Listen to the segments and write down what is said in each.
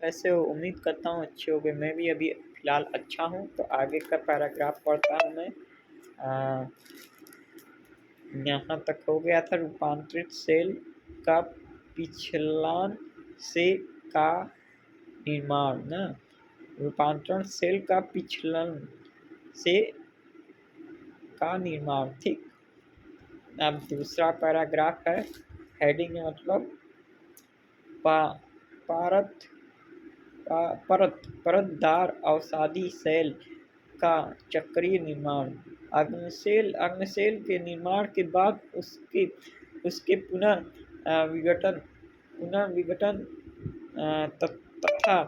वैसे उम्मीद करता हूँ अच्छे होंगे। मैं भी अभी फ़िलहाल अच्छा हूँ। तो आगे का पैराग्राफ पढ़ता हूँ मैं। अ, यहाँ तक हो गया था रूपांतरित सेल का पिछलन से का निर्माण ना। रूपांतरण सेल का पिछलन से का निर्माण, ठीक। अब दूसरा पैराग्राफ है। हेडिंग है मतलब पा, पारत परतदार अवसादी सेल का चक्रीय निर्माण। अग्नसेल के निर्माण के बाद उसके उसके पुनः विघटन तथा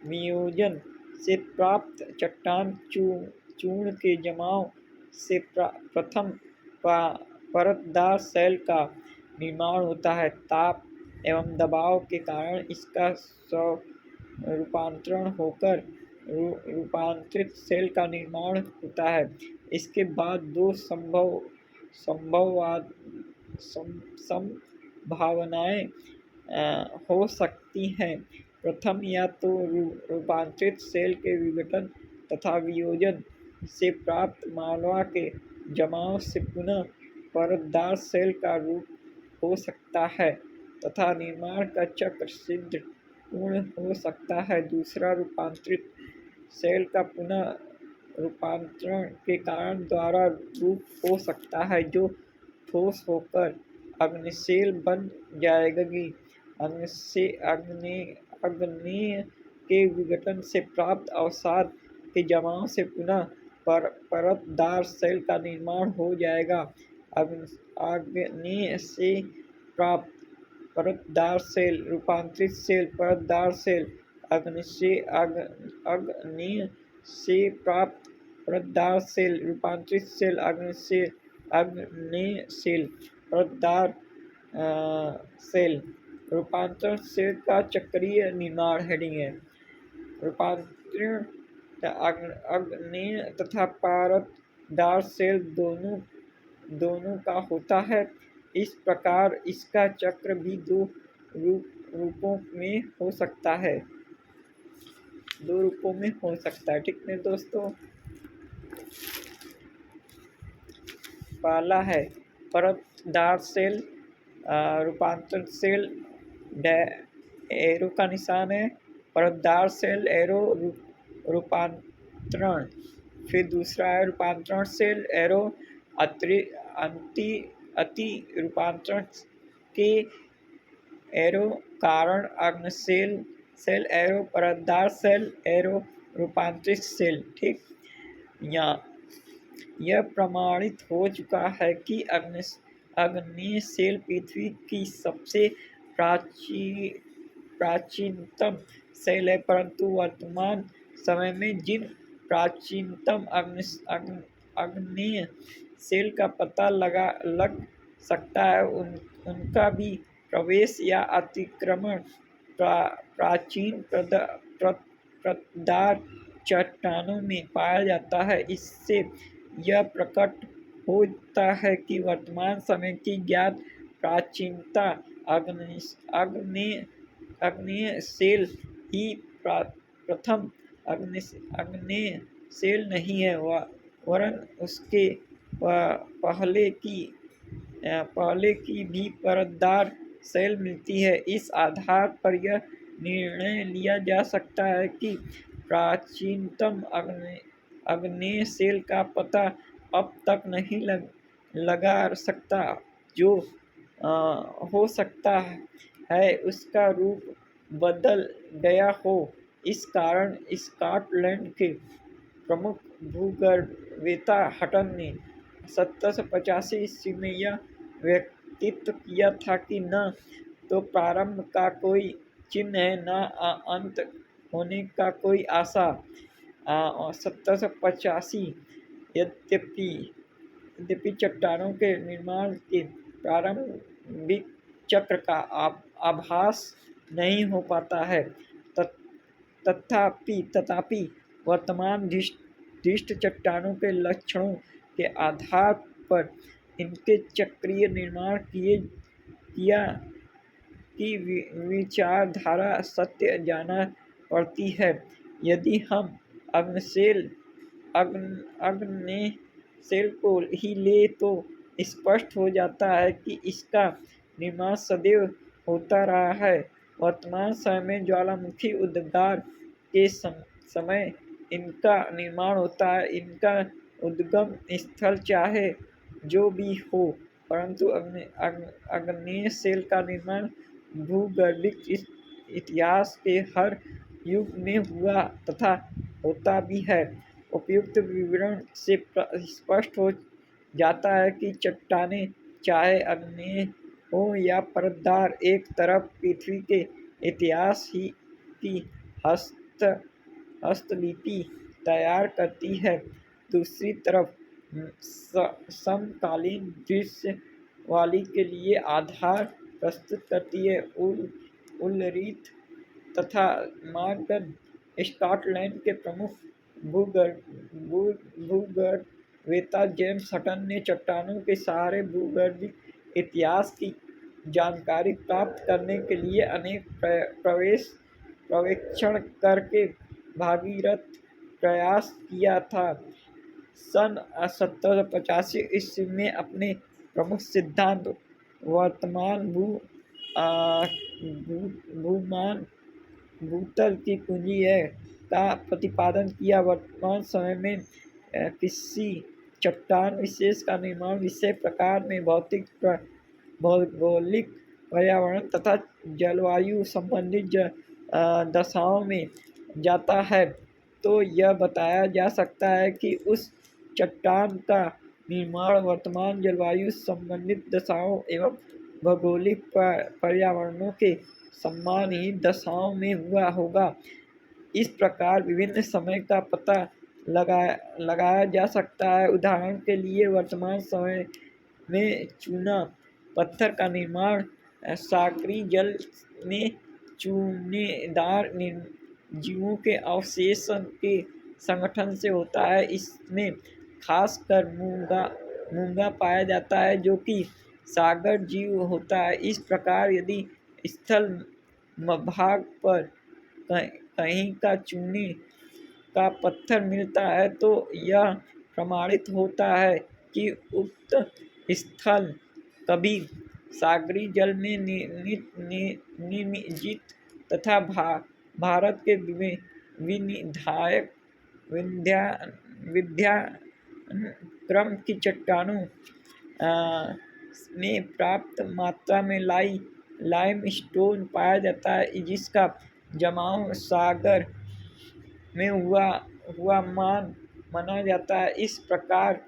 वियोजन से प्राप्त चट्टान चूर्ण के जमाव से प्रथम परतदार सेल का निर्माण होता है। ताप एवं दबाव के कारण इसका रूपांतरण होकर रूपांतरित सेल का निर्माण होता है। इसके बाद दो संभावनाएं हो सकती हैं। प्रथम, या तो रूपांतरित सेल के विघटन तथा वियोजन से प्राप्त मालवा के जमाव से पुनः परतदार सेल का रूप हो सकता है तथा निर्माण का चक्र सिद्ध पूर्ण हो सकता है। दूसरा, रूपांतरित सेल का पुनः रूपांतरण के कारण द्वारा रूप हो सकता है जो ठोस होकर अग्निसेल बन जाएगी। अग्नेय के विघटन से प्राप्त अवसाद के जमाव से पुनः परतदार सेल का निर्माण हो जाएगा। अग्नेय से प्राप्त परतदार सेल रूपांतरित सेल परतदार सेल। अग्नेय से प्राप्त परतदार सेल रूपांतरित सेल। अग्नेय सेल परतदार सेल। रूपांतरण सेल का चक्रीय निर्माण। हेडिंग है रूपांतरण अग्नेय तथा परतदार सेल दोनों का होता है। इस प्रकार इसका चक्र भी दो रूपों में हो सकता है। ठीक है दोस्तों। पहला है परतदार सेल रूपांतरण सेल एरो का निशान है। परतदार सेल एरो रूपांतरण। फिर दूसरा है रूपांतरण सेल एरो अति रूपांतरण के एरो कारण अग्निसेल सेल एरो परतदार सेल एरो रूपांतरित सेल, ठीक। यह प्रमाणित हो चुका है कि अग्नेय सेल पृथ्वी की सबसे प्राचीनतम सेल है, परंतु वर्तमान समय में जिन प्राचीनतम अग्नेय सेल का पता लग सकता है उनका भी प्रवेश या अतिक्रमण प्राचीन परतदार चट्टानों में पाया जाता है। इससे यह प्रकट होता है कि वर्तमान समय की ज्ञात प्राचीनता अग्नेय सेल ही प्रथम अग्नेय सेल नहीं है, वरन उसके पहले की भी परतदार सेल मिलती है। इस आधार पर यह निर्णय लिया जा सकता है कि प्राचीनतम अग्नेय सेल का पता अब तक नहीं लगा सकता। जो हो सकता है उसका रूप बदल गया हो। इस कारण स्कॉटलैंड के प्रमुख भूगर्भवेत्ता हटन ने 1785 ईस्वी में यह व्यक्तित्व किया था कि न तो प्रारंभ का कोई चिन्ह है, न अंत होने का कोई आशा। 1785 यद्यपि चट्टानों के निर्माण के प्रारंभिक चक्र का आभास नहीं हो पाता है, तथापि वर्तमान दृष्ट चट्टानों के लक्षणों के आधार पर इनके चक्रीय निर्माण की विचारधारा सत्य जाना पड़ती है। यदि हम अग्निशैल अग्निशैल को ही ले तो स्पष्ट हो जाता है कि इसका निर्माण सदैव होता रहा है। वर्तमान समय में ज्वालामुखी उद्गार के समय इनका निर्माण होता है। इनका उद्गम स्थल चाहे जो भी हो, परंतु आग्नेय शैल का निर्माण भूगर्भिक इतिहास के हर युग में हुआ तथा होता भी है। उपयुक्त विवरण से स्पष्ट हो जाता है कि चट्टानें चाहे आग्नेय हो या परतदार, एक तरफ पृथ्वी के इतिहास ही की हस्तलिपि तैयार करती है, दूसरी तरफ समकालीन दृश्य वाली के लिए आधार प्रस्तुत करती है। उलरीथ तथा मॉर्गन स्कॉटलैंड के प्रमुख भूगर्भवेत्ता जेम्स हटन ने चट्टानों के सहारे भूगर्भिक इतिहास की जानकारी प्राप्त करने के लिए अनेक सर्वेक्षण करके भागीरथ प्रयास किया था। सन 1785 ईस्वी में अपने प्रमुख सिद्धांत वर्तमान भूमान भूतल की कुंजी है का प्रतिपादन किया। वर्तमान समय में किसी चट्टान विशेष का निर्माण विषय प्रकार में भौगोलिक, पर्यावरण तथा जलवायु संबंधित दशाओं में जाता है, तो यह बताया जा सकता है कि उस चट्टान का निर्माण वर्तमान जलवायु संबंधित दशाओं एवं भौगोलिक पर्यावरणों के समान दशाओं में हुआ होगा। इस प्रकार विभिन्न समय का पता लगाया जा सकता है। उदाहरण के लिए वर्तमान समय में चूना पत्थर का निर्माण सागरी जल में चूनेदार जीवों के अवशेषों के संगठन से होता है। इसमें खासकर मूंगा पाया जाता है, जो कि सागर जीव होता है। इस प्रकार यदि स्थल भाग पर कहीं का चूने का पत्थर मिलता है तो यह प्रमाणित होता है कि उक्त स्थल कभी सागरी जल में निमज्जित तथा भारत के विनिधायक विद्याक्रम की चट्टानों में पर्याप्त मात्रा में लाइमस्टोन पाया जाता है, जिसका जमाव सागर में हुआ माना जाता है। इस प्रकार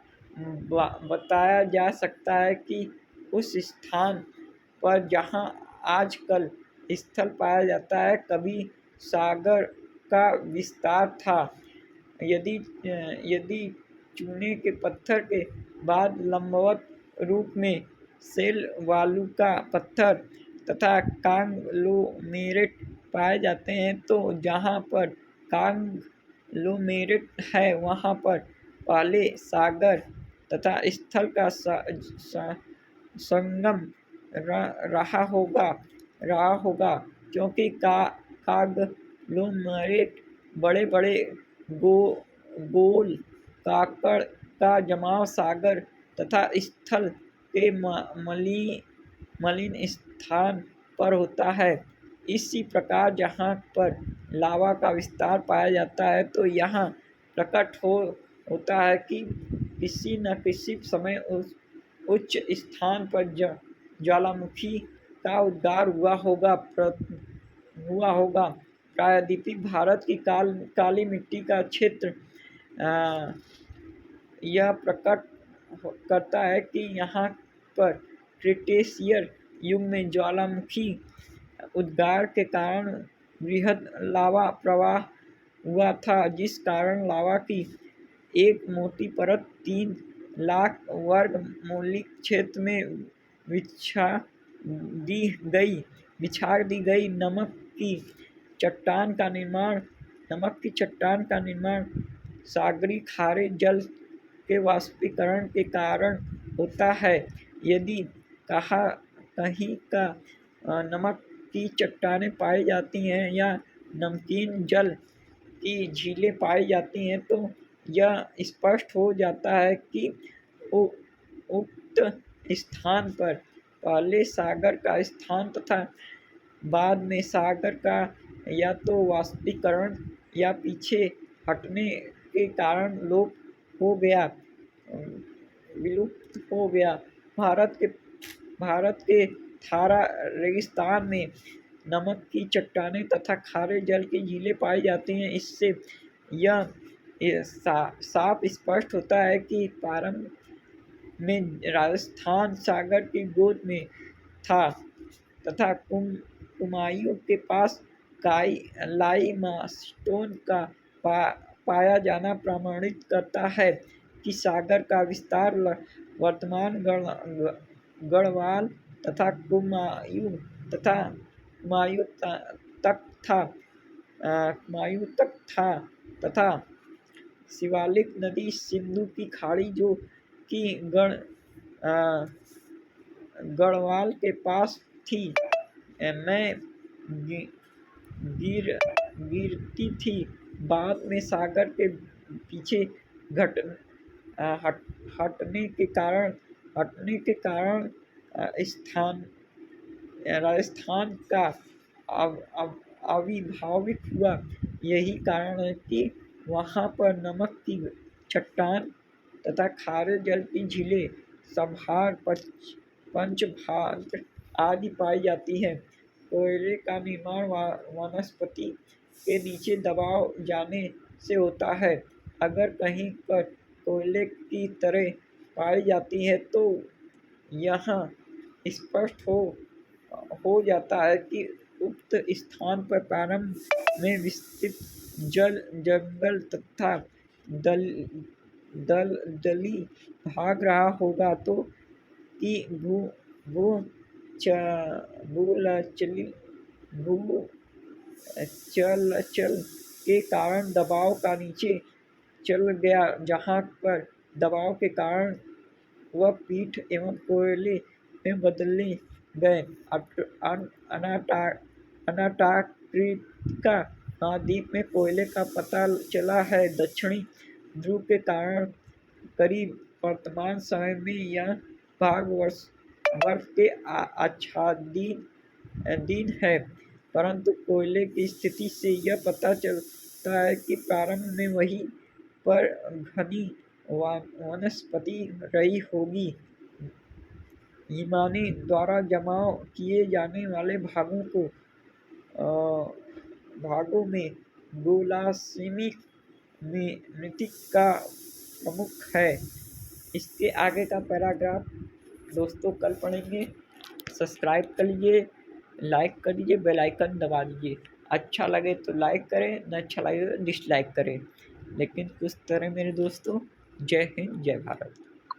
बताया जा सकता है कि उस स्थान पर जहाँ आजकल स्थल पाया जाता है, कभी सागर का विस्तार था। यदि चूने के पत्थर के बाद लंबवत रूप में शेल वालू का पत्थर तथा कांग्लोमेरेट पाए जाते हैं, तो जहाँ पर कांग्लोमेरेट है वहाँ पर पहले सागर तथा स्थल का संगम रहा होगा, क्योंकि कांग्लोमेरेट बड़े बड़े गोल काकड़ का जमाव सागर तथा स्थल के मलिन स्थान पर होता है। इसी प्रकार जहाँ पर लावा का विस्तार पाया जाता है, तो यहाँ प्रकट होता है कि किसी न किसी समय उस उच्च स्थान पर ज्वालामुखी का उद्गार हुआ होगा। प्रायद्वीपीय भारत की काली मिट्टी का क्षेत्र यह प्रकट करता है कि यहाँ पर क्रिटेशियस युग में ज्वालामुखी उद्गार के कारण बृहद लावा प्रवाह हुआ था, जिस कारण लावा की एक मोटी परत 3 लाख वर्ग मौलिक क्षेत्र में बिछा दी गई। नमक की चट्टान का निर्माण सागरी खारे जल के वाष्पीकरण के कारण होता है। यदि कहीं का नमक की चट्टानें पाई जाती हैं या नमकीन जल की झीलें पाई जाती हैं, तो यह स्पष्ट हो जाता है कि उक्त स्थान पर पहले सागर का स्थान तथा बाद में सागर का या तो वाष्पीकरण या पीछे हटने के कारण विलुप्त हो गया। भारत के थारा रेगिस्तान में नमक की चट्टानें तथा खारे जल की झीलें पाई जाती हैं। इससे यह साफ स्पष्ट होता है कि प्रारंभ में राजस्थान सागर की गोद में था तथा कुमायूं के पास लाइमस्टोन का पाया जाना प्रमाणित करता है कि सागर का विस्तार वर्तमान गढ़वाल तथा कुमायूं तक था तथा शिवालिक नदी सिंधु की खाड़ी जो कि गढ़वाल के पास थी में गिरती थी। बाद में सागर के पीछे हटने के कारण राजस्थान का आविर्भावित हुआ। यही कारण है कि वहाँ पर नमक की चट्टान तथा खारे जल की झीलें, सभार, पंचभाग आदि पाई जाती हैं। कोयले का निर्माण वनस्पति के नीचे दबाव जाने से होता है। अगर कहीं पर कोयले की तरह पाई जाती है तो यहाँ स्पष्ट हो जाता है कि उक्त स्थान पर प्रारंभ में विस्तृत जंगल तथा दलदली भाग रहा होगा, तो कि भूचलचल के कारण दबाव का नीचे चल गया, जहाँ पर दबाव के कारण वह पीठ एवं कोयले में बदले गए। अंटार्कटिका महाद्वीप में कोयले का पता चला है। दक्षिणी ध्रुव के कारण करीब वर्तमान समय में यह भाग बर्फ के आच्छादित है, परंतु कोयले की स्थिति से यह पता चलता है कि प्रारंभ में वहीं पर घनी वनस्पति रही होगी। हिमानी द्वारा जमाव किए जाने वाले भागों में गोलार्ष्मिक मृत्तिका प्रमुख है। इसके आगे का पैराग्राफ दोस्तों कल पढ़ेंगे। सब्सक्राइब कर लीजिए, लाइक कर लीजिए, बेल आइकन दबा दीजिए। अच्छा लगे तो लाइक करें, न अच्छा लगे तो डिसलाइक करें, लेकिन कुछ तरह मेरे दोस्तों। जय हिंद, जय भारत।